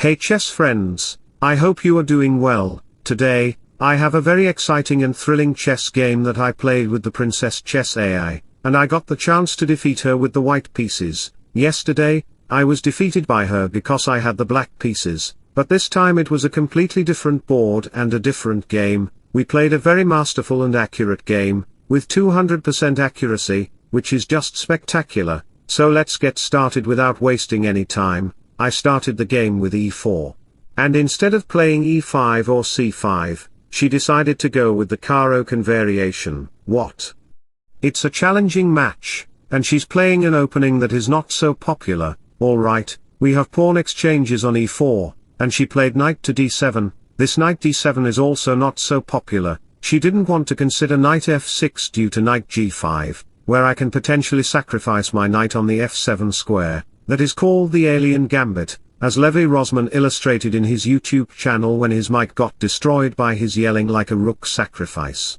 Hey chess friends, I hope you are doing well. Today, I have a very exciting and thrilling chess game that I played with the Princess Chess AI, and I got the chance to defeat her with the white pieces. Yesterday, I was defeated by her because I had the black pieces, but this time it was a completely different board and a different game. We played a very masterful and accurate game, with 200% accuracy, which is just spectacular. So let's get started without wasting any time. I started the game with e4. And instead of playing e5 or c5, she decided to go with the Caro-Can variation. What? It's a challenging match, and she's playing an opening that is not so popular. Alright, we have pawn exchanges on e4, and she played knight to d7. This knight d7 is also not so popular. She didn't want to consider knight f6 due to knight g5, where I can potentially sacrifice my knight on the f7 square. That is called the alien gambit, as Levi Rosman illustrated in his YouTube channel when his mic got destroyed by his yelling like a rook sacrifice.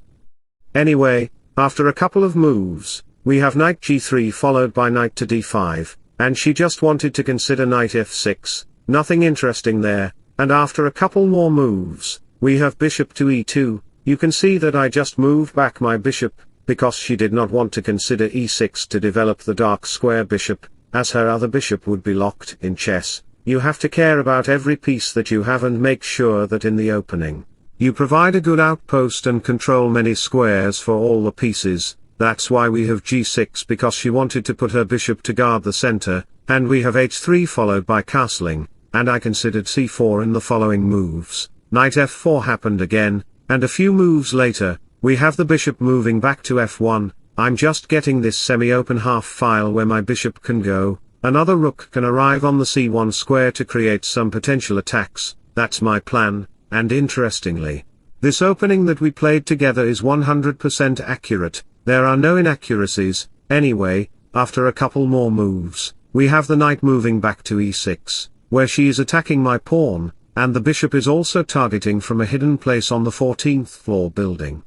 Anyway, after a couple of moves, we have knight g3 followed by knight to d5, and she just wanted to consider knight f6, nothing interesting there, and after a couple more moves, we have bishop to e2. You can see that I just moved back my bishop, because she did not want to consider e6 to develop the dark square bishop, as her other bishop would be locked. In chess, you have to care about every piece that you have and make sure that in the opening, you provide a good outpost and control many squares for all the pieces. That's why we have g6, because she wanted to put her bishop to guard the center, and we have h3 followed by castling, and I considered c4 in the following moves. Knight f4 happened again, and a few moves later, we have the bishop moving back to f1. I'm just getting this semi-open half file where my bishop can go. Another rook can arrive on the c1 square to create some potential attacks. That's my plan, and interestingly, this opening that we played together is 100% accurate. There are no inaccuracies. Anyway, after a couple more moves, we have the knight moving back to e6, where she is attacking my pawn, and the bishop is also targeting from a hidden place on the 14th floor building.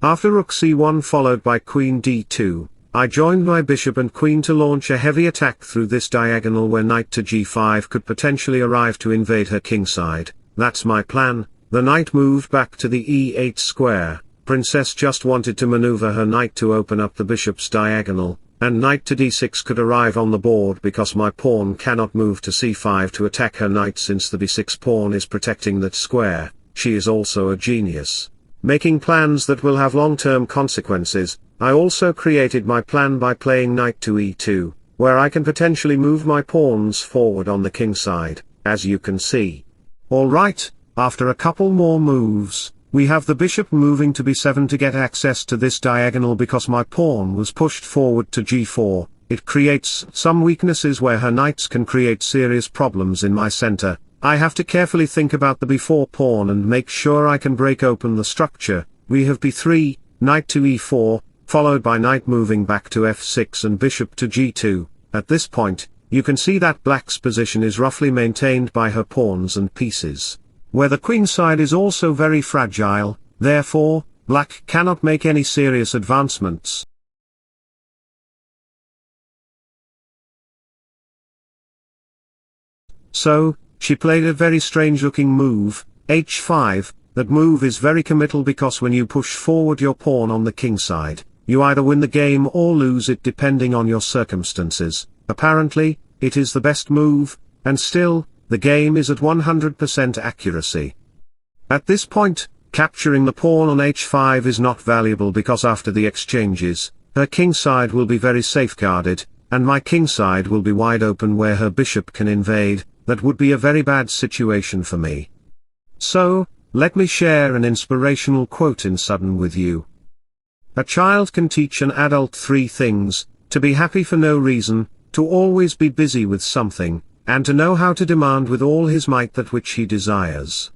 After rook c1 followed by queen d2, I joined my bishop and queen to launch a heavy attack through this diagonal where knight to g5 could potentially arrive to invade her kingside. That's my plan. The knight moved back to the e8 square. Princess just wanted to maneuver her knight to open up the bishop's diagonal, and knight to d6 could arrive on the board because my pawn cannot move to c5 to attack her knight since the b6 pawn is protecting that square. She is also a genius, making plans that will have long-term consequences. I also created my plan by playing knight to e2, where I can potentially move my pawns forward on the king side, as you can see. Alright, after a couple more moves, we have the bishop moving to b7 to get access to this diagonal because my pawn was pushed forward to g4. It creates some weaknesses where her knights can create serious problems in my center. I have to carefully think about the b4 pawn and make sure I can break open the structure. We have b3, knight to e4, followed by knight moving back to f6 and bishop to g2. At this point, you can see that black's position is roughly maintained by her pawns and pieces, where the queen side is also very fragile. Therefore, black cannot make any serious advancements. So, she played a very strange-looking move, h5. That move is very committal because when you push forward your pawn on the king side, you either win the game or lose it depending on your circumstances. Apparently, it is the best move, and still, the game is at 100% accuracy. At this point, capturing the pawn on h5 is not valuable because after the exchanges, her king side will be very safeguarded, and my king side will be wide open where her bishop can invade. That would be a very bad situation for me. So, let me share an inspirational quote in sudden with you. A child can teach an adult 3 things: to be happy for no reason, to always be busy with something, and to know how to demand with all his might that which he desires.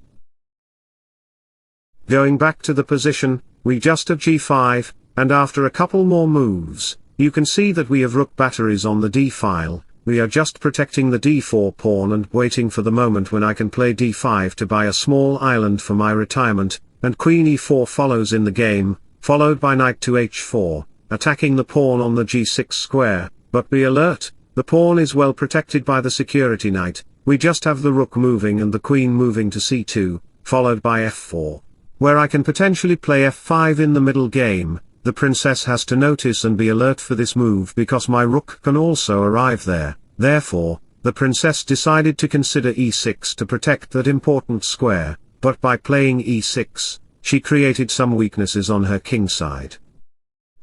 Going back to the position, we just have g5, and after a couple more moves, you can see that we have rook batteries on the d-file. We are just protecting the d4 pawn and waiting for the moment when I can play d5 to buy a small island for my retirement, and queen e4 follows in the game, followed by knight to h4, attacking the pawn on the g6 square. But be alert, the pawn is well protected by the security knight, we just have the rook moving and the queen moving to c2, followed by f4. Where I can potentially play f5 in the middle game, the princess has to notice and be alert for this move because my rook can also arrive there. Therefore, the princess decided to consider e6 to protect that important square, but by playing e6, she created some weaknesses on her king side.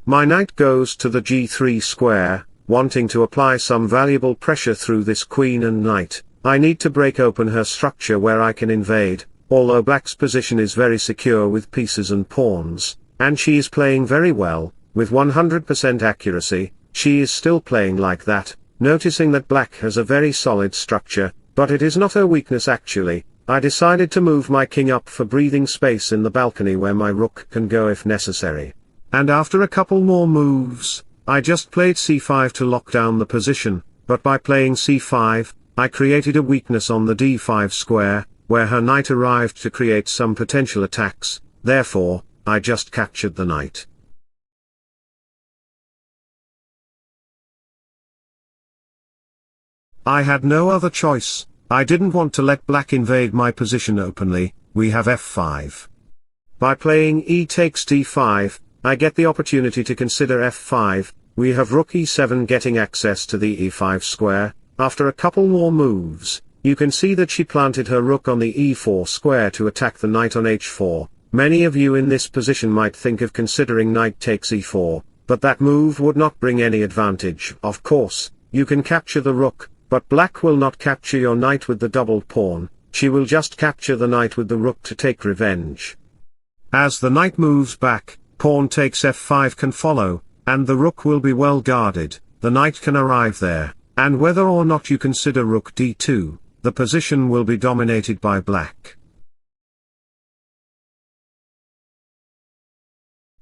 My knight goes to the g3 square, wanting to apply some valuable pressure through this queen and knight. I need to break open her structure where I can invade, although black's position is very secure with pieces and pawns, and she is playing very well, with 100% accuracy. She is still playing like that, noticing that black has a very solid structure, but it is not her weakness actually. I decided to move my king up for breathing space in the balcony where my rook can go if necessary. And after a couple more moves, I just played c5 to lock down the position, but by playing c5, I created a weakness on the d5 square, where her knight arrived to create some potential attacks. Therefore, I just captured the knight. I had no other choice. I didn't want to let black invade my position openly. We have f5. By playing e takes d5, I get the opportunity to consider f5. We have rook e7 getting access to the e5 square. After a couple more moves, you can see that she planted her rook on the e4 square to attack the knight on h4. Many of you in this position might think of considering knight takes e4, but that move would not bring any advantage. Of course, you can capture the rook, but black will not capture your knight with the doubled pawn. She will just capture the knight with the rook to take revenge. As the knight moves back, pawn takes f5 can follow, and the rook will be well guarded. The knight can arrive there, and whether or not you consider rook d2, the position will be dominated by black.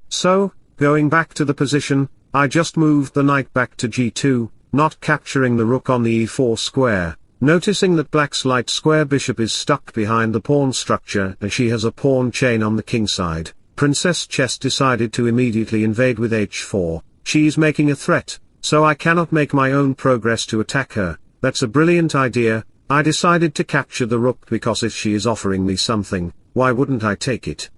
So, going back to the position, I just moved the knight back to g2, not capturing the rook on the e4 square, noticing that black's light square bishop is stuck behind the pawn structure and she has a pawn chain on the king side. Princess Chess decided to immediately invade with h4. She is making a threat, so I cannot make my own progress to attack her. That's a brilliant idea. I decided to capture the rook because if she is offering me something, why wouldn't I take it?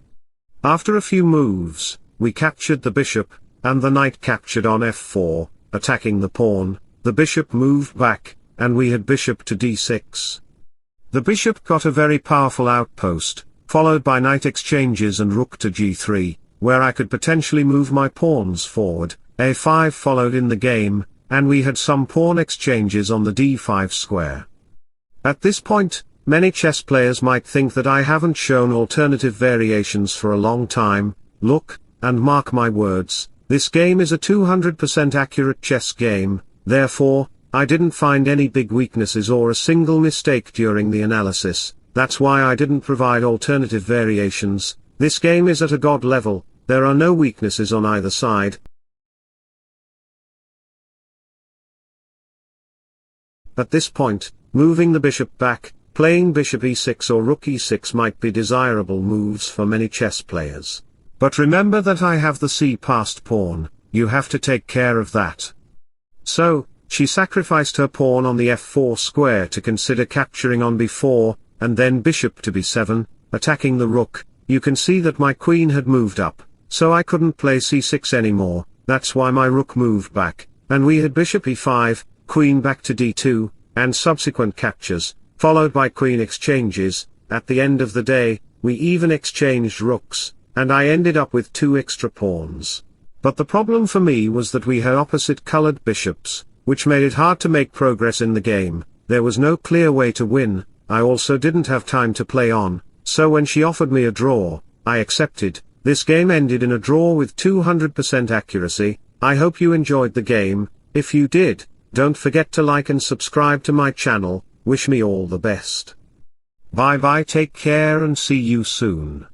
After a few moves, we captured the bishop, and the knight captured on f4, attacking the pawn. The bishop moved back, and we had bishop to d6. The bishop got a very powerful outpost, followed by knight exchanges and rook to g3, where I could potentially move my pawns forward. a5 followed in the game, and we had some pawn exchanges on the d5 square. At this point, many chess players might think that I haven't shown alternative variations for a long time. Look, and mark my words, this game is a 200% accurate chess game. Therefore, I didn't find any big weaknesses or a single mistake during the analysis. That's why I didn't provide alternative variations. This game is at a god level. There are no weaknesses on either side. At this point, moving the bishop back, playing bishop e6 or rook e6 might be desirable moves for many chess players. But remember that I have the c-passed pawn. You have to take care of that. So, she sacrificed her pawn on the f4 square to consider capturing on b4, and then bishop to b7, attacking the rook. You can see that my queen had moved up, so I couldn't play c6 anymore. That's why my rook moved back, and we had bishop e5, queen back to d2, and subsequent captures, followed by queen exchanges. At the end of the day, we even exchanged rooks, and I ended up with 2 extra pawns. But the problem for me was that we had opposite colored bishops, which made it hard to make progress in the game. There was no clear way to win. I also didn't have time to play on, so when she offered me a draw, I accepted. This game ended in a draw with 200% accuracy. I hope you enjoyed the game. If you did, don't forget to like and subscribe to my channel. Wish me all the best. Bye bye, take care and see you soon.